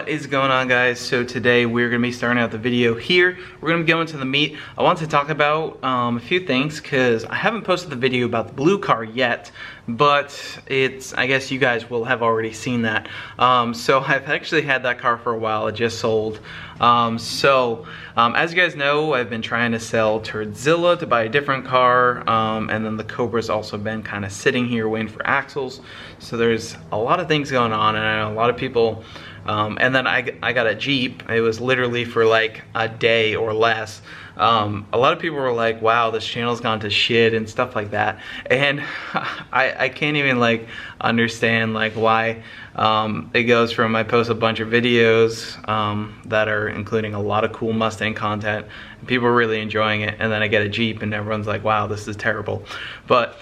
What is going on, guys? So today we're going to be starting out the video here. We're going to be going to the meet. I want to talk about a few things because I haven't posted the video about the blue car yet, but I guess you guys will have already seen that. So I've actually had that car for a while. It just sold. As you guys know, I've been trying to sell Turdzilla to buy a different car, and then the Cobra's also been kind of sitting here waiting for axles. So there's a lot of things going on, and I know a lot of people, and then I got a Jeep. It was literally for like a day or less. A lot of people were like, wow, this channel's gone to shit and stuff like that, and I can't even like understand like why it goes from I post a bunch of videos that are including a lot of cool Mustang content, and people are really enjoying it, and then I get a Jeep and everyone's like, wow, this is terrible. But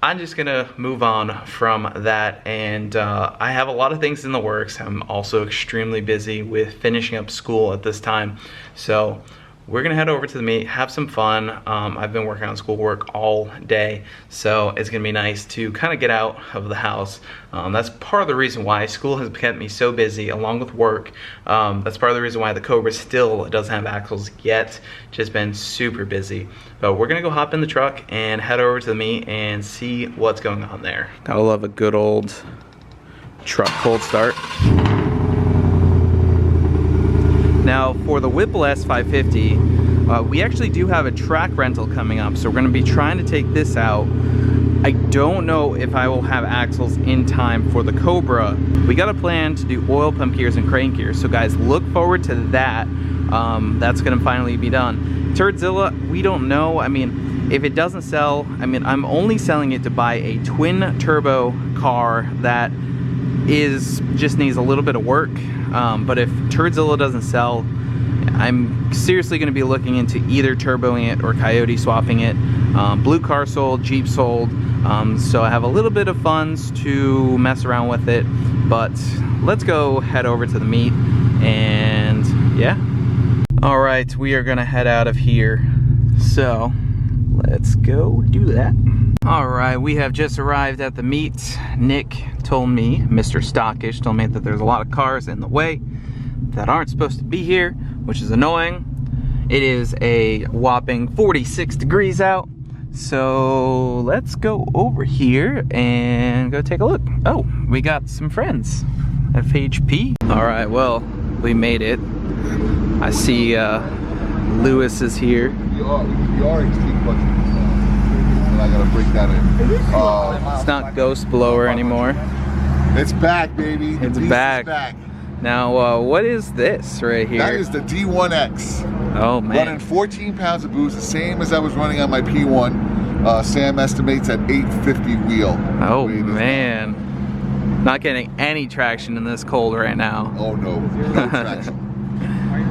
I'm just gonna move on from that, and I have a lot of things in the works. I'm also extremely busy with finishing up school at this time, so we're gonna head over to the meet, have some fun. I've been working on schoolwork all day, so it's gonna be nice to kind of get out of the house. That's part of the reason why school has kept me so busy, along with work. That's part of the reason why the Cobra still doesn't have axles yet. Just been super busy. But we're gonna go hop in the truck and head over to the meet and see what's going on there. Gotta love a good old truck cold start. Now for the Whipple S550, we actually do have a track rental coming up, so we're going to be trying to take this out. I don't know if I will have axles in time for the Cobra. We got a plan to do oil pump gears and crank gears, so guys, look forward to that. That's going to finally be done. Turdzilla, we don't know. I mean, if it doesn't sell, I mean, I'm only selling it to buy a twin turbo car that just needs a little bit of work. But if Turdzilla doesn't sell, I'm seriously going to be looking into either turboing it or coyote swapping it. Blue car sold, Jeep sold, so I have a little bit of funds to mess around with it. But let's go head over to the meet, and yeah. Alright, we are going to head out of here, so let's go do that. Alright, we have just arrived at the meet. Nick told me, Mr. Stockish told me that there's a lot of cars in the way that aren't supposed to be here, which is annoying. It is a whopping 46 degrees out, so let's go over here and go take a look. Oh, we got some friends. FHP. Alright, well, we made it. I see Lewis is here. I gotta break that in. It's not Ghost Blower anymore. It's back, baby. It's back. Now, what is this right here? That is the D1X. Oh man. Running 14 pounds of boost, the same as I was running on my P1. Sam estimates at 850 wheel. Oh man. Not getting any traction in this cold right now. Oh no, no traction.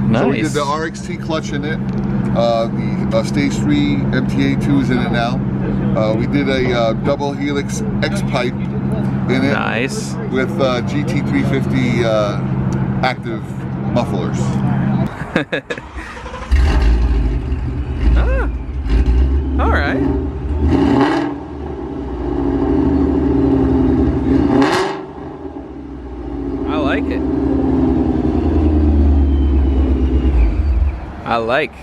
Nice. So we did the RXT clutch in it. The Stage 3 MTA2 is in it now. We did a double helix X-pipe in it. Nice. With GT350 active mufflers. All right. I like it. I like.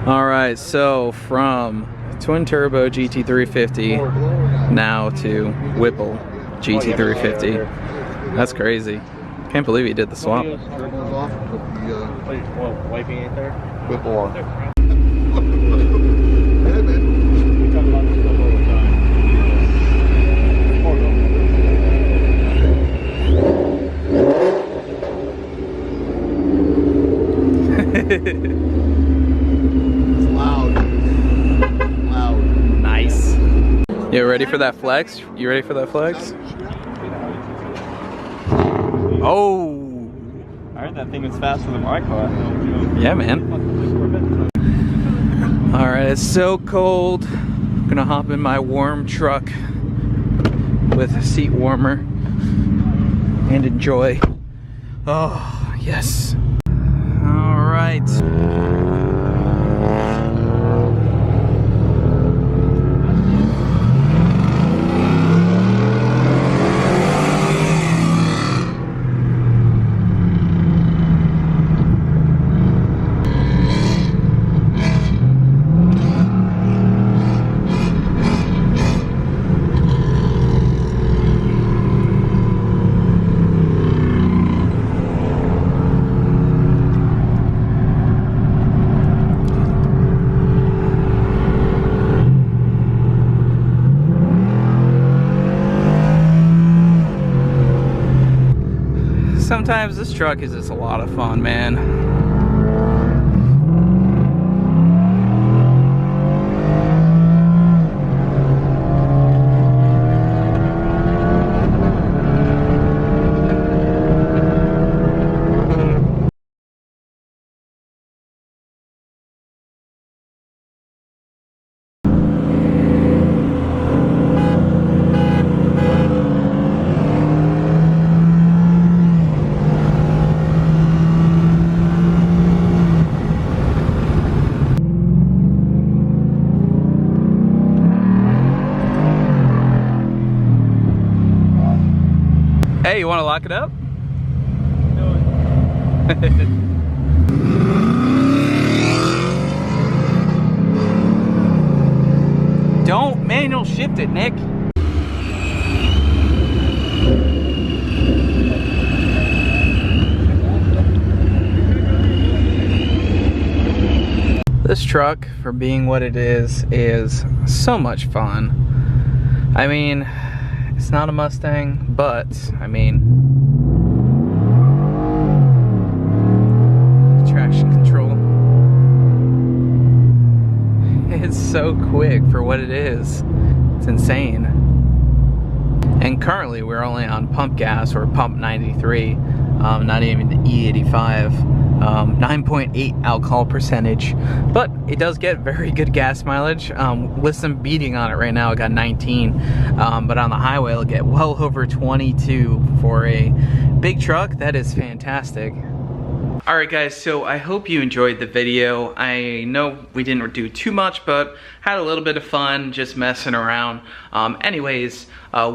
All right, so from twin turbo GT350 now to Whipple GT350. That's crazy. Can't believe he did the swap. Wiping it there? Whipple on. It's loud. Loud. Nice. You ready for that flex? You ready for that flex? Oh! I heard that thing was faster than my car. Yeah, man. Alright, it's so cold. I'm gonna hop in my warm truck with a seat warmer and enjoy. Oh, yes. Alright. sometimes this truck is just a lot of fun, man. Hey, you want to lock it up? Don't manual shift it, Nick. This truck, for being what it is so much fun. I mean, it's not a Mustang, but I mean, traction control. It's so quick for what it is. It's insane. And currently we're only on pump gas, or pump 93, not even the E85. 9.8 alcohol percentage, but it does get very good gas mileage. With some beating on it right now, it got 19, but on the highway it'll get well over 22 for a big truck. That is fantastic. Alright guys, so I hope you enjoyed the video. I know we didn't do too much, but had a little bit of fun just messing around. Anyways,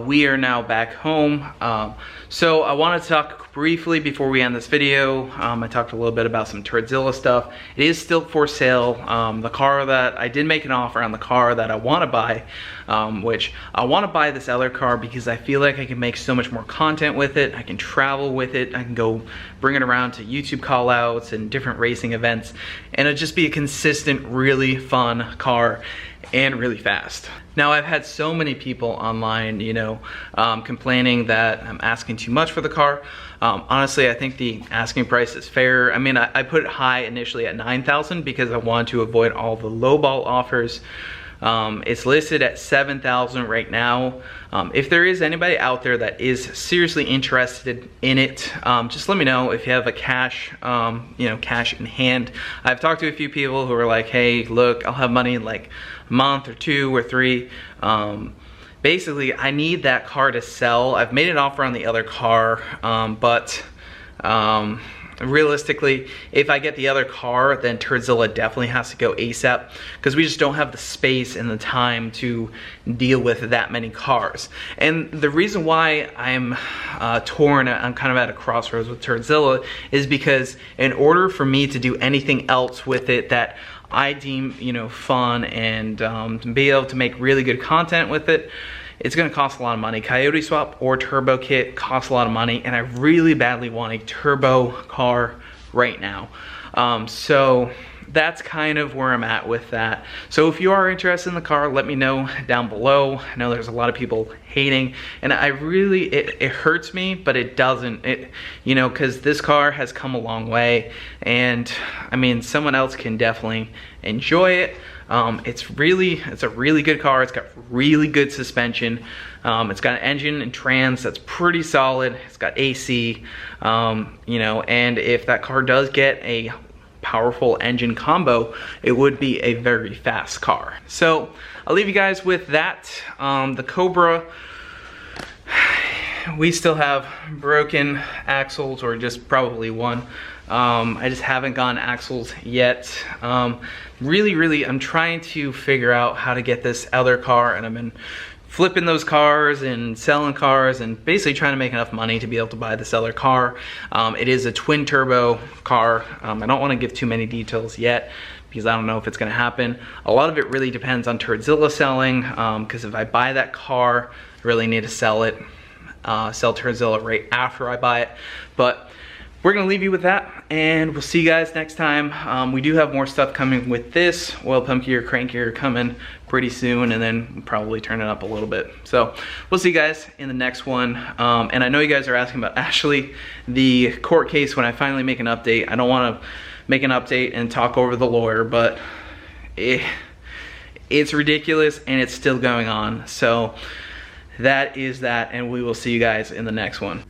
we are now back home. So I want to talk briefly before we end this video. I talked a little bit about some Turdzilla stuff. It is still for sale. The car that I did make an offer on, the car that I want to buy, which I want to buy this other car because I feel like I can make so much more content with it. I can travel with it. I can go bring it around to YouTube call outs and different racing events, and it'll just be a consistent, really fun car and really fast. Now, I've had so many people online, you know, complaining that I'm asking too much for the car. Honestly, I think the asking price is fair. I mean, I put it high initially at $9,000 because I wanted to avoid all the lowball offers. It's listed at $7,000 right now. If there is anybody out there that is seriously interested in it, just let me know if you have a cash, you know, cash in hand. I've talked to a few people who are like, hey, look, I'll have money in like a month or 2 or 3. Basically, I need that car to sell. I've made an offer on the other car, but realistically, if I get the other car, then Turdzilla definitely has to go ASAP, because we just don't have the space and the time to deal with that many cars. And the reason why I'm torn, I'm kind of at a crossroads with Turdzilla, is because in order for me to do anything else with it that I deem, you know, fun and to be able to make really good content with it, it's going to cost a lot of money. Coyote swap or turbo kit costs a lot of money, and I really badly want a turbo car right now. So that's kind of where I'm at with that. So if you are interested in the car, let me know down below. I know there's a lot of people hating, and I really, it hurts me, but it doesn't, you know, because this car has come a long way, and I mean, someone else can definitely enjoy it. It's a really good car. It's got really good suspension. It's got an engine and trans that's pretty solid. It's got AC, you know, and if that car does get a powerful engine combo, it would be a very fast car. So I'll leave you guys with that. The Cobra, we still have broken axles, or just probably one. I just haven't gotten axles yet. Really, I'm trying to figure out how to get this other car, and I've been flipping those cars and selling cars and basically trying to make enough money to be able to buy this other car. It is a twin turbo car. I don't want to give too many details yet because I don't know if it's going to happen. A lot of it really depends on Turdzilla selling, because if I buy that car, I really need to sell it, sell Turdzilla right after I buy it. But we're gonna leave you with that, and we'll see you guys next time. We do have more stuff coming with this. Oil pump gear, crank gear coming pretty soon, and then probably turn it up a little bit. So we'll see you guys in the next one. And I know you guys are asking about Ashley, the court case, when I finally make an update. I don't want to make an update and talk over the lawyer, but it's ridiculous and it's still going on. So that is that, and we will see you guys in the next one.